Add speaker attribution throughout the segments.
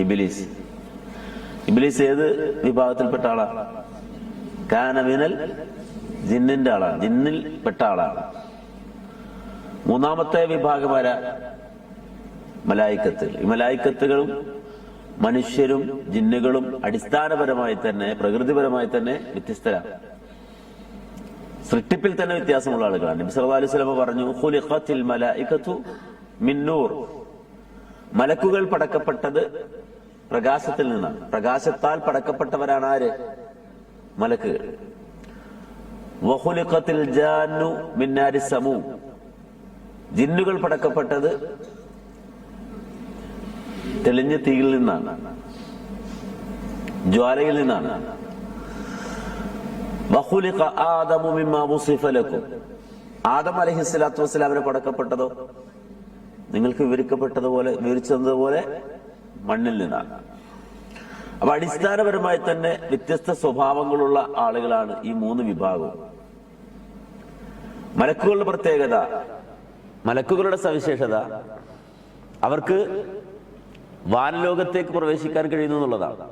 Speaker 1: ഇബ്ലീസ്. ഇബ്ലീസ് ഏത് വിഭാഗത്തിൽപ്പെട്ട ആളാണ്? കാന മിനൽ ജിന്നിന്റെ ആളാണ്, ജിന്നിൽ പെട്ട ആളാണ്. മൂന്നാമത്തെ വിഭാഗം ആരാ? മലായിക്കത്തുകൾ. ഈ മലായിക്കത്തുകളും മനുഷ്യരും ജിന്നുകളും അടിസ്ഥാനപരമായി തന്നെ, പ്രകൃതിപരമായി തന്നെ വ്യത്യസ്തരാണ്. സൃഷ്ടിപ്പിൽ തന്നെ വ്യത്യാസമുള്ള ആളുകളാണ്. നബി സല്ലല്ലാഹു അലൈഹി വസല്ലം പറഞ്ഞു, ഖുലിഖത്തിൽ മലായികതു മിൻ നൂർ. മലക്കുകൾ പടക്കപ്പെട്ടത് പ്രകാശത്തിൽ നിന്നാണ്. പ്രകാശത്താൽ പടക്കപ്പെട്ടവരാണ് ആര്? മലക്കുകൾ. വഖുലിഖത്തിൽ ജാന്നു മിൻ നാരി സമൂ. ജിന്നുകൾ പടക്കപ്പെട്ടത് തെളിഞ്ഞ തീയിൽ നിന്നാണ്, ജ്വാലയിൽ നിന്നാണ്. വഖുലിഖ ആദമു മിമ്മാ വുസിഫ ലക്കും. ആദം അലൈഹിസ്സലാത്തു വസ്സലാമിനെ പടക്കപ്പെട്ടതോ നിങ്ങൾക്ക് വിവരിച്ചതുപോലെ മണ്ണിൽ നിന്നാണ്. അപ്പൊ അടിസ്ഥാനപരമായി തന്നെ വ്യത്യസ്ത സ്വഭാവങ്ങളുള്ള ആളുകളാണ് ഈ മൂന്ന് വിഭാഗവും. മലക്കുകളുടെ പ്രത്യേകത, മലക്കുകളുടെ സവിശേഷത, അവർക്ക് വാനലോകത്തേക്ക് പ്രവേശിക്കാൻ കഴിയുന്നു എന്നുള്ളതാണ്.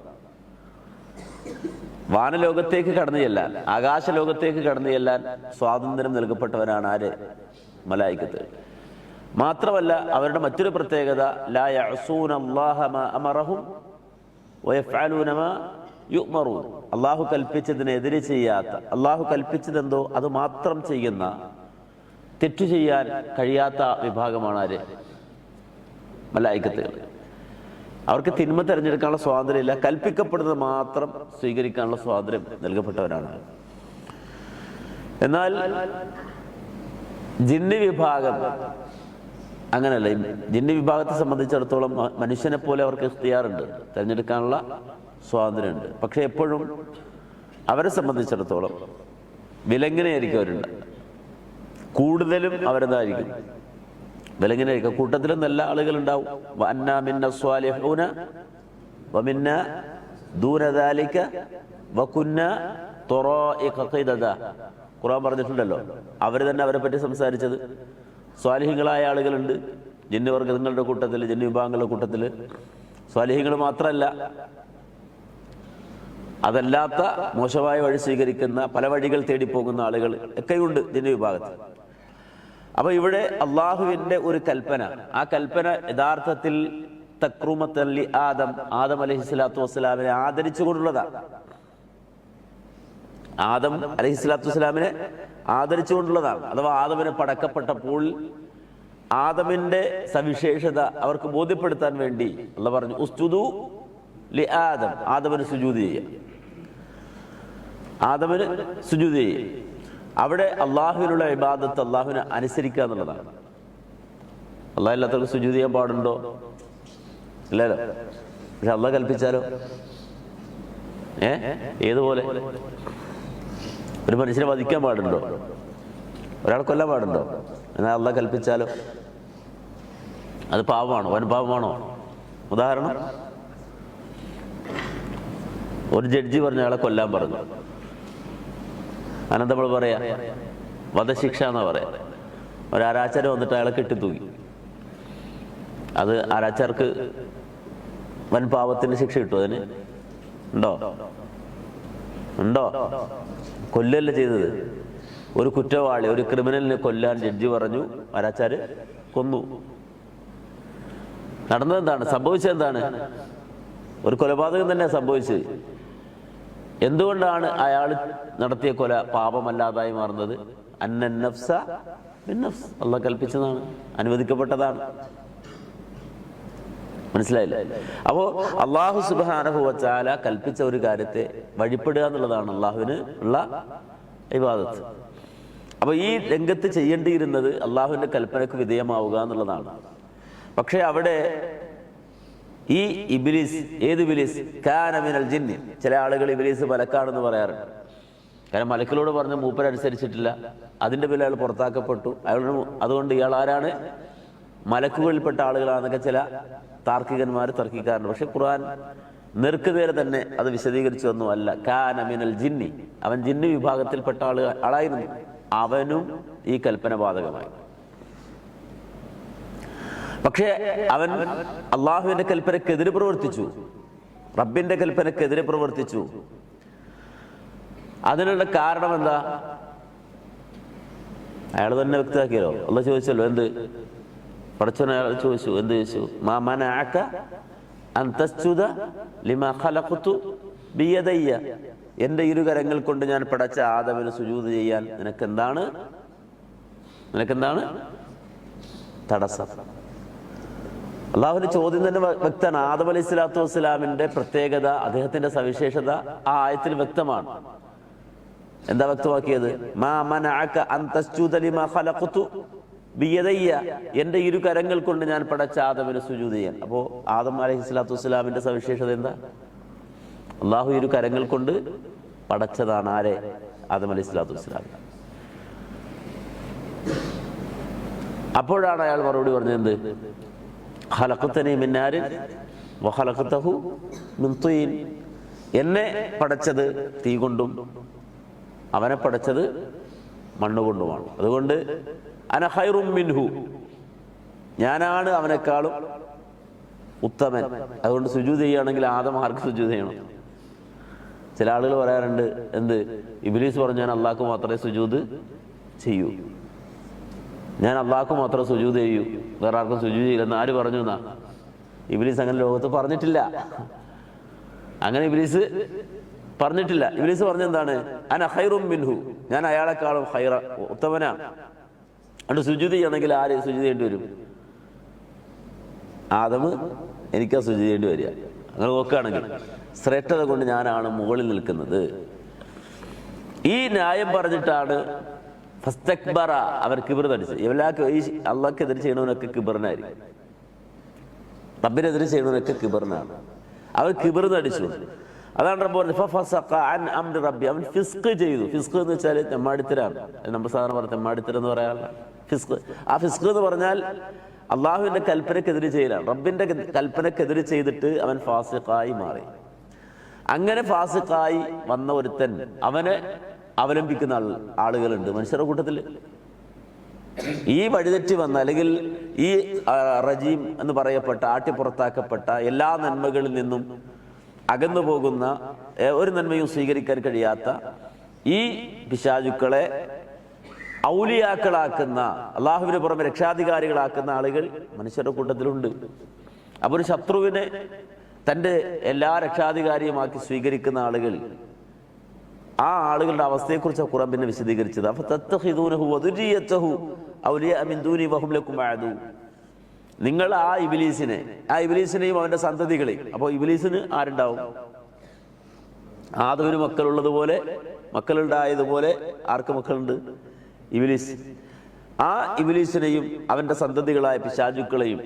Speaker 1: വാനലോകത്തേക്ക് കടന്നു ചെല്ലാൻ, ആകാശലോകത്തേക്ക് കടന്നു ചെല്ലാൻ സ്വാതന്ത്ര്യം നൽകപ്പെട്ടവരാണ് ആര്? മലായികത്ത്. മാത്രമല്ല അവരുടെ മറ്റൊരു പ്രത്യേകത, ലാ യഅസൂന അല്ലാഹ മാ അമറഹും വയഫ്അലൂന മാ യുഅ്മറൂൻ. അല്ലാഹു കൽപ്പിച്ചതിനെതിരെ ചെയ്യാത്ത, അല്ലാഹു കൽപ്പിച്ചതെന്തോ അത് മാത്രം ചെയ്യുന്ന, തെറ്റു ചെയ്യാൻ കഴിയാത്ത വിഭാഗമാണ് ആര്? മലായികത്തുകൾ. അവർക്ക് തിന്മ തിരഞ്ഞെടുക്കാനുള്ള സ്വാതന്ത്ര്യമില്ല, കൽപ്പിക്കപ്പെടുന്നത് മാത്രം സ്വീകരിക്കാനുള്ള സ്വാതന്ത്ര്യം നൽകപ്പെട്ടവരാണ്. എന്നാൽ ജിന്ന് വിഭാഗം അങ്ങനല്ല. ജിന്ന് വിഭാഗത്തെ സംബന്ധിച്ചിടത്തോളം മനുഷ്യനെ പോലെ അവർക്ക് ഇഖ്തിയാറുണ്ട്, തിരഞ്ഞെടുക്കാനുള്ള സ്വാതന്ത്ര്യമുണ്ട്. പക്ഷെ എപ്പോഴും അവരെ സംബന്ധിച്ചിടത്തോളം വിലങ്ങനെയായിരിക്കും അവരുണ്ട്. കൂടുതലും അവരെന്തായിരിക്കും? വിലങ്ങനെയായിരിക്കും. കൂട്ടത്തിലും നല്ല ആളുകളുണ്ടാവും. വഅന്നാ മിന്ന സ്വാലിഹൂന വമിന്ന ദൂന ദാലിക വകുന്ന തുറായിഖ ഖിദദ. ഖുർആൻ പറഞ്ഞിട്ടുണ്ടല്ലോ, അവർ തന്നെ അവരെ പറ്റി സംസാരിച്ചത്. സ്വാലിഹീങ്ങളായ ആളുകളുണ്ട് ജിന്ന് വർഗങ്ങളുടെ കൂട്ടത്തിൽ, ജിന്ന് വിഭാഗങ്ങളുടെ കൂട്ടത്തിൽ. സ്വാലിഹീങ്ങൾ മാത്രമല്ല, അതല്ലാത്ത മോശമായ വഴി സ്വീകരിക്കുന്ന, പല വഴികൾ തേടിപ്പോകുന്ന ആളുകൾ ഒക്കെയുണ്ട് ജിന്ന് വിഭാഗത്തിൽ. അപ്പൊ ഇവിടെ അള്ളാഹുവിന്റെ ഒരു കൽപ്പന, ആ കൽപ്പന യഥാർത്ഥത്തിൽ തക്രൂമത്തൻ ലി ആദം, ആദം അലൈഹിസ്സലാത്തു വസ്സലാമിനെ ആദരിച്ചുകൊണ്ടുള്ളതാണ്. ആദം അലൈഹിസ്സലാത്തു വസ്സലാമിനെ ആദരിച്ചുകൊണ്ടുള്ളതാണ്. അഥവാ ആദമിനെ പടക്കപ്പെട്ടപ്പോൾ ആദമിന്റെ സവിശേഷത അവർക്ക് ബോധ്യപ്പെടുത്താൻ വേണ്ടി അല്ലാഹു പറഞ്ഞു, ഉസ്ജുദു ലി ആദം. ആദമിന് സുജൂദ് ചെയ്യുക, ആദമിന് സുജൂദ് ചെയ്യുക. അവിടെ അള്ളാഹുവിനുള്ള ഇബാദത്ത്, അള്ളാഹുവിനെ അനുസരിക്കുക എന്നുള്ളതാണ്. അള്ളാഹു ഇല്ലാത്തവർക്ക് സുജൂദ് ചെയ്യാൻ പാടുണ്ടോ? ഇല്ലല്ലോ. പക്ഷെ അള്ളാഹ് കൽപ്പിച്ചാലോ? ഏതുപോലെ? ഒരു മനുഷ്യനെ വധിക്കാൻ പാടുണ്ടോ? ഒരാൾ കൊല്ലാൻ പാടുണ്ടോ? എന്നാൽ അള്ളാഹ് കൽപ്പിച്ചാലോ? അത് പാപമാണോ? വൻ പാപമാണോ? ഉദാഹരണം, ഒരു ജഡ്ജി പറഞ്ഞ അയാളെ കൊല്ലാൻ പറഞ്ഞു. അനന്തപ്പോൾ പറയാ വധശിക്ഷ എന്നാ പറയാ. ഒരു ആരാച്ചാര് വന്നിട്ട് അയാളെ കെട്ടിത്തൂക്കി. അത് ആരാച്ചാർക്ക് വൻ പാപത്തിന്റെ ശിക്ഷ കിട്ടും. അതിന് ഉണ്ടോ? ഉണ്ടോ? കൊല്ലല്ല ചെയ്തത്. ഒരു കുറ്റവാളി, ഒരു ക്രിമിനലിനെ കൊല്ലാൻ ജഡ്ജി പറഞ്ഞു, ആരാച്ചാര് കൊന്നു. നടന്നതെന്താണ്? സംഭവിച്ചതെന്താണ്? ഒരു കൊലപാതകം തന്നെ സംഭവിച്ചത്. എന്തുകൊണ്ടാണ് അയാൾ നടത്തിയ കൊല പാപമല്ലാതായി മാറുന്നത്? അന്നൻ നഫ്സ ബിന്നഫ്സ്. അല്ലാഹു കൽപ്പിച്ചതാണ്, അനുവദിക്കപ്പെട്ടതാണ്. മനസ്സിലായില്ല? അപ്പോ അല്ലാഹു സുബ്ഹാനഹു വ തആല കൽപ്പിച്ച ഒരു കാര്യത്തെ വഴിപ്പെടുക എന്നുള്ളതാണ് അള്ളാഹുവിന് ഉള്ള ഇബാദത്ത്. അപ്പൊ ഈ രംഗത്ത് ചെയ്യേണ്ടിയിരുന്നത് അള്ളാഹുവിന്റെ കൽപ്പനക്ക് വിധേയമാവുക എന്നുള്ളതാണ്. പക്ഷെ അവിടെ ഈ ഇബ്ലീസ്, ഏത് ഇബ്ലീസ്? കാന മിനൽ ജിന്നി. ചില ആളുകൾ ഇബ്ലീസ് മലക്കാണെന്ന് പറയാറുണ്ട്. കാരണം മലക്കിനോട് പറഞ്ഞ മൂപ്പരനുസരിച്ചിട്ടില്ല, അതിന്റെ പേരിൽ അയാൾ പുറത്താക്കപ്പെട്ടു. അതുകൊണ്ട് ഇയാൾ ആരാണ്? മലക്കുകളിൽപ്പെട്ട ആളുകളാണെന്നൊക്കെ ചില താർക്കികന്മാർ തർക്കിക്കാറുണ്ട്. പക്ഷെ ഖുർആൻ നേർക്കുനേരെ തന്നെ അത് വിശദീകരിച്ചു ഒന്നും അല്ല. കാന മിനൽ ജിന്നി, അവൻ ജിന്ന് വിഭാഗത്തിൽപ്പെട്ട ആളായിരുന്നു. അവനും ഈ കൽപ്പന ബാധകമായി. പക്ഷേ അവൻ അള്ളാഹുവിന്റെ കൽപ്പനക്കെതിരെ പ്രവർത്തിച്ചു, റബ്ബിന്റെ കൽപ്പനക്കെതിരെ പ്രവർത്തിച്ചു. അതിനുള്ള കാരണം എന്താ? അയാൾ തന്നെ വ്യക്തമാക്കിയല്ലോ. അള്ളാഹ് ചോദിച്ചല്ലോ, എന്ത്? പടച്ചവൻ അയാൾ ചോദിച്ചു, എന്ത് ചോദിച്ചു? മാ മനഅക അൻ തസ്ജുദ ലിമാ ഖലഖതു ബിയദയ്യ, എന്റെ ഇരുകരങ്ങൾ കൊണ്ട് ഞാൻ പടച്ച ആദമിന് സുജൂദ് ചെയ്യാൻ നിനക്കെന്താണ് തടസ്സം? അള്ളാഹുവിന്റെ ചോദ്യം തന്നെ വ്യക്തമാണ്. ആദം അലൈഹി സ്വലാത്തു വസ്സലാമിന്റെ പ്രത്യേകത, അദ്ദേഹത്തിന്റെ സവിശേഷത ആ ആയത്തിൽ വ്യക്തമാണ്. എന്താ വ്യക്തമാക്കിയത്? മാ മനഅക അൻ തസ്ജുദ ലിമാ ഖലഖതു ബിയദയ്യ, എന്റെ ഇരുകരങ്ങൾ കൊണ്ട് ഞാൻ പടച്ച ആദമിന് സുജൂദ് ചെയ്യാൻ. അപ്പോ ആദം അലൈഹി സ്വലാത്തു വസ്സലാമിന്റെ സവിശേഷത എന്താ? അള്ളാഹു ഇരു കരങ്ങൾ കൊണ്ട് പടച്ചതാണ്. ആരെ? ആദം അലൈഹി സ്വലാത്തു വസ്സലാം. അപ്പോഴാണ് അയാൾ മറുപടി പറഞ്ഞത്, എന്ത്? ഖലഖതനി മിൻ നാരിൻ വഖലഖതഹു മിൻ തീൻ, എന്നെ പടച്ചത് തീ കൊണ്ടും അവനെ പടച്ചത് മണ്ണുകൊണ്ടുമാണ്. അതുകൊണ്ട് അന ഖൈറും മിൻഹു, ഞാനാണ് അവനേക്കാളും ഉത്തമൻ. അതുകൊണ്ട് സുജൂദ് ചെയ്യുകയാണെങ്കിൽ ആദം ആർക്ക് സുജൂദ് ചെയ്യണം? ചില ആളുകൾ പറയാറുണ്ട്, എന്ത്? ഇബ്ലീസ് പറഞ്ഞു, ഞാൻ അള്ളാഹ്ക്ക് മാത്രമേ സുജൂദ് ചെയ്യൂ, ഞാൻ അള്ളാഹ്ക്ക് മാത്രമേ സുജൂദ് ചെയ്യൂ, വേറെ ആർക്കും സുജൂദ് ചെയ്യില്ലെന്ന് ആര് പറഞ്ഞു എന്നാ? ഇബ്ലീസ് അങ്ങനെ ലോകത്ത് പറഞ്ഞിട്ടില്ല. അങ്ങനെ ഇബ്ലീസ് പറഞ്ഞിട്ടില്ല. ഇബ്ലീസ് പറഞ്ഞെന്താണ്? അന ഖൈറും മിൻഹു, ഞാൻ അയാളെക്കാളും ഉത്തമനാണ്. അതുകൊണ്ട് സുജൂദ് ചെയ്യണമെങ്കിൽ ആര് സുജൂദ് ചെയ്യേണ്ടി വരും? ആദം എനിക്കാ സുജൂദ് ചെയ്യേണ്ടി വരിക. അങ്ങനെ നോക്കുകയാണെങ്കിൽ ശ്രേഷ്ഠത കൊണ്ട് ഞാനാണ് മുകളിൽ നിൽക്കുന്നത്. ഈ ന്യായം പറഞ്ഞിട്ടാണ് ഫസ്തക്ബറ, അവർ കിബർ നടിച്ചു. അള്ളാഹ്ക്കെതിരെ ചെയ്യണവനൊക്കെ കിബറിനായിരിക്കും, റബ്ബിനെതിരെ ചെയ്യണവനൊക്കെ കിബറിനാണ്. അവർ കിബർ നടിച്ചു. അതാണ് പറഞ്ഞത് ഫഫസഖ അൻ അംരി റബ്ബി, അവൻ ഫിസ്ഖ് ചെയ്തു. ഫിസ്ഖ് എന്ന് വെച്ചാൽ തെമ്മാടിത്തരാണ്. നമ്മൾ സാധാരണ പറഞ്ഞ തെമ്മാടിത്തരം എന്ന് പറയാനുള്ള ഫിസ്ഖ്. ആ ഫിസ്ഖ് എന്ന് പറഞ്ഞാൽ അള്ളാഹുവിന്റെ കൽപ്പനക്കെതിരെ ചെയ്യലാണ്. റബ്ബിന്റെ കൽപ്പനക്കെതിരെ ചെയ്തിട്ട് അവൻ ഫാസിഖായി മാറി. അങ്ങനെ ഫാസിഖായി വന്ന ഒരുത്തൻ, അവനെ അവലംബിക്കുന്ന ആളുകളുണ്ട് മനുഷ്യരുടെ കൂട്ടത്തിൽ. ഈ വഴിതെറ്റി വന്ന, അല്ലെങ്കിൽ ഈ റജീം എന്ന് പറയപ്പെട്ട, ആട്ടിപ്പുറത്താക്കപ്പെട്ട, എല്ലാ നന്മകളിൽ നിന്നും അകന്നു പോകുന്ന, ഒരു നന്മയും സ്വീകരിക്കാൻ കഴിയാത്ത ഈ പിശാചുക്കളെ ഔലിയാക്കളാക്കുന്ന, അള്ളാഹുവിന് പുറമെ രക്ഷാധികാരികളാക്കുന്ന ആളുകൾ മനുഷ്യരുടെ കൂട്ടത്തിലുണ്ട്. അപ്പൊ ഒരു ശത്രുവിനെ തൻ്റെ എല്ലാ രക്ഷാധികാരിയുമാക്കി സ്വീകരിക്കുന്ന ആളുകൾ, ആ ആളുകളുടെ അവസ്ഥയെക്കുറിച്ച് ഖുർആൻ പിന്നെ വിശദീകരിച്ചത്. അപ്പൊ തത്തഖിദൂനഹു വദുരിയതഹു ഔലിയ മിൻ ദൂനി വഹും ലക്കും അദു, നിങ്ങൾ ആ ഇബ്ലീസിനെയും അവന്റെ സന്തതികളെയും. അപ്പോൾ ഇബ്ലീസിന് ആരുണ്ടാവും? ആദമിന് മക്കളുള്ളതുപോലെ, മക്കളുണ്ടായതുപോലെ ആർക്ക് മക്കളുണ്ട്? ഇബ്ലീസ്. ആ ഇബ്ലീസിനെയും അവന്റെ സന്തതികളായ പിശാചുക്കളെയും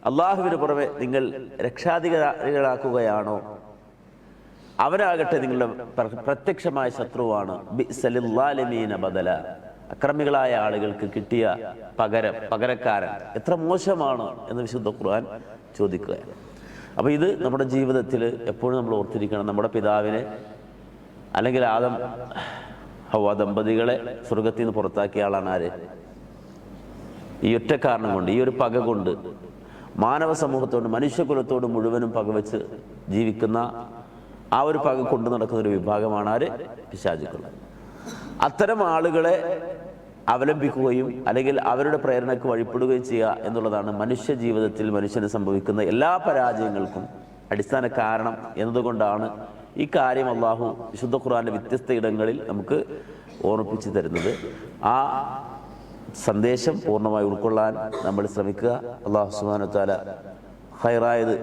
Speaker 1: അള്ളാഹുവിന് പുറമെ നിങ്ങൾ രക്ഷാധികാരികളാക്കുകയാണോ? അവരാകട്ടെ നിങ്ങളുടെ പ്രത്യക്ഷമായ ശത്രുവാണ്. ബിഅ്സലിദ്ദാലിമീന ബദല, അക്രമികളായ ആളുകൾക്ക് കിട്ടിയ പകരക്കാരൻ എത്ര മോശമാണ് എന്ന് വിശുദ്ധ ഖുർആൻ ചോദിക്കുകയാണ്. അപ്പൊ ഇത് നമ്മുടെ ജീവിതത്തിൽ എപ്പോഴും നമ്മൾ ഓർത്തിരിക്കണം. നമ്മുടെ പിതാവിനെ, അല്ലെങ്കിൽ ആദം ഹവ്വ ദമ്പതികളെ സ്വർഗത്തിൽ നിന്ന് പുറത്താക്കിയ ആളാണ് ആര്? ഈ ഒറ്റ കാരണം കൊണ്ട്, ഈ ഒരു പക കൊണ്ട് മാനവ സമൂഹത്തോട്, മനുഷ്യകുലത്തോട് മുഴുവനും പകവെച്ച് ജീവിക്കുന്ന ആ ഒരു പക കൊണ്ടു നടക്കുന്ന ഒരു വിഭാഗമാണ് ആര്? പിശാചുക്കൾ. അത്തരം ആളുകളെ അവലംബിക്കുകയും അല്ലെങ്കിൽ അവരുടെ പ്രേരണയ്ക്ക് വഴിപ്പെടുകയും ചെയ്യുക എന്നുള്ളതാണ് മനുഷ്യ ജീവിതത്തിൽ മനുഷ്യന് സംഭവിക്കുന്ന എല്ലാ പരാജയങ്ങൾക്കും അടിസ്ഥാന കാരണം എന്നതുകൊണ്ടാണ് ഈ കാര്യം അള്ളാഹു വിശുദ്ധ ഖുർആന്റെ വ്യത്യസ്ത ഇടങ്ങളിൽ നമുക്ക് ഓർമ്മിപ്പിച്ചു തരുന്നത്. ആ സന്ദേശം പൂർണ്ണമായി ഉൾക്കൊള്ളാൻ നമ്മൾ ശ്രമിക്കുക. അള്ളാഹു സുബ്ഹാനഹു വ തആല ഖൈറായത്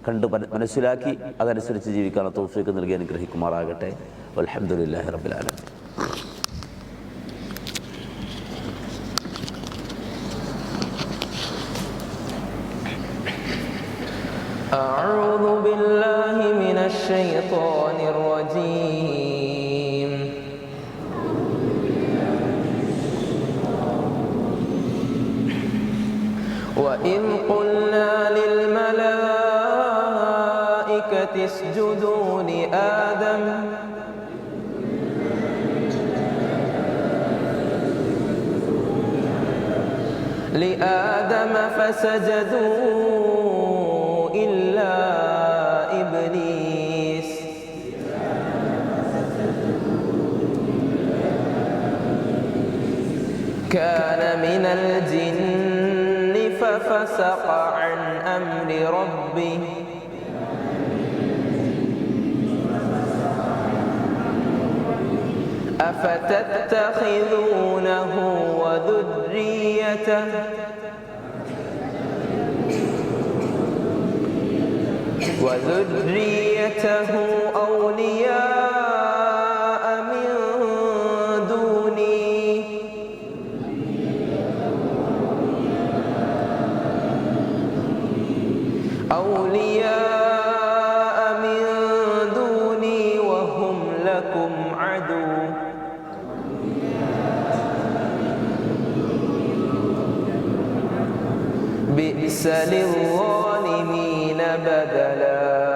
Speaker 1: കണ്ട് മനസ്സിലാക്കി അതനുസരിച്ച് ജീവിക്കാനുള്ള തൗഫീഖ് നൽകി അനുഗ്രഹിക്കുമാറാകട്ടെ. വൽഹംദുലില്ലാഹി റബ്ബിൽ ആലമീൻ.
Speaker 2: أعوذ بالله من الشيطان الرجيم. وإذ قلنا للملائكة اسجدوا لآدم جهنم فسجدوا إلا إبليس كان من الجن ففسق عن أمر ربه أفتتخذونه وذريته أولياء من دوني وهم لكم عدو بئس للظالمين بدلا